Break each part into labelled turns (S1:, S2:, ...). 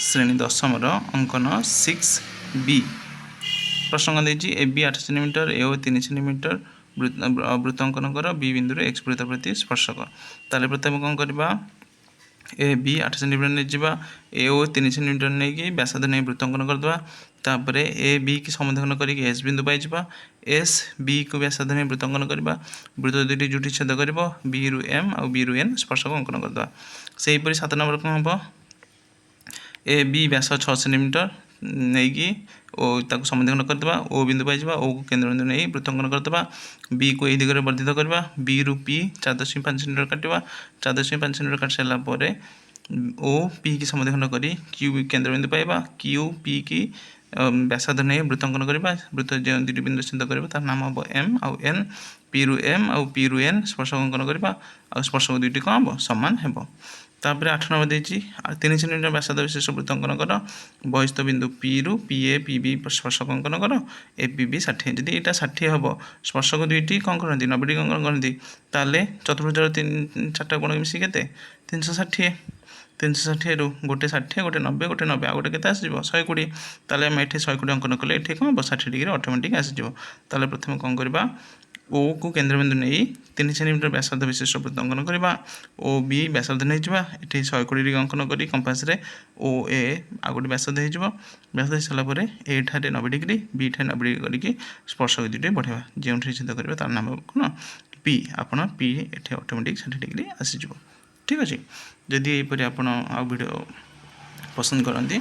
S1: ଶ୍ରେଣୀ ଦଶମର ଅଙ୍କନ 6B ପ୍ରସଙ୍ଗ ଦେଇଛି ଏ ବି 8 ସେଣ୍ଟିମିଟର ଏ ଓ 3 ସେଣ୍ଟିମିଟର ବୃତ୍ତ ଅଙ୍କନ କର ବି ବିନ୍ଦୁରେ ଏକ୍ସ ବୃତ୍ତ ପ୍ରତି ସ୍ପର୍ଶକ। ତାହେଲେ ପ୍ରଥମେ କ'ଣ କରିବା, ए बी 8 सेंटीमीटर नहीं जावा ए ओ 3 सेंटीमीटर नहीं कि व्यासार्ध नहीं वृत्त अंकन करदे। तापर ए बी की समाधान करके एस बिंदु पाई एस बी को व्यासार्ध नहीं वृत्त अंकन करवा। वृत्त दुटी जुटी छेद कर बी रु एम आउ बी रु एन स्पर्शक अंकन करदे। से हीपरि 7 नंबर कौन हम ए बी व्यास 6 सेंटीमीटर नहीं कि ओ ताको समाधान करदे। ओ बिंदु पाई ओ को केंद्र बिंदु नहीं वृत्त अंकन करदे। बी को यही दिगरे वर्धित करवा। बी रु पी 4.5 सेंटीमीटर काटिवा। 4.5 सेंटीमीटर काट सारा पर ओ पी की समाधान करी क्यू केंद्र बिंदु पाइबा। क्यू पी की व्यासार्ध नहीं वृत्त अंकन करवा। वृत्त जो दुटी बिंदु छेद कर तार नाम हम एम आउ एन। पी रु एम आउ पी रु एन स्पर्शक अंकन करवा। आ स्पर्शक दुटी कौन हम सामान हेब। तापर 8 नंबर देछि 3 सेंटीमीटर व्यासार्ध विशिष्ट वृत्त अंकन कर। बहिस्थ बिंदु पी रु पी ए पी बी स्पर्शक अंकन कर। ए पी बी 60 जदि यहाँ 60 हम स्पर्शक दुईटी कौन करती 90 अंकन करती ताले चतुर्भुज 4टा कोण मिसी के 360। 360 रु गोटे 60 गोटे 90 गोटे 90 आ गोटे के 120 ताले आम ये 120 अंकन कले ये कौन हम 60 डिग्री ऑटोमेटिक आसीज। ताले प्रथम कौन करवा ओ को केंद्र बिंदु नहीं 3 सेंटीमीटर व्यासार्ध विशिष्ट वृत्त अंकन करवा। ओ बी व्यासार्ध नहीं जावा ये 120 डिग्री अंकन करी कंपास रे ओ ए आ गोटे व्यासार्ध हो व्यासार्ध हो सारापर ए ठारे 90 डिग्री बी ठारे 90 डिग्री करके स्पर्शक दुटे बढ़ेवा जो छेद करेंगे तार नाम कौन पी। आपड़ पी ये ऑटोमेटिक 60 डिग्री आसीज। ठीक अच्छे जदि यहीपरि आप वीडियो पसंद करती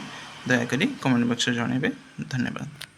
S1: दयाकोरी कमेंट बॉक्स में जनइबे। धन्यवाद।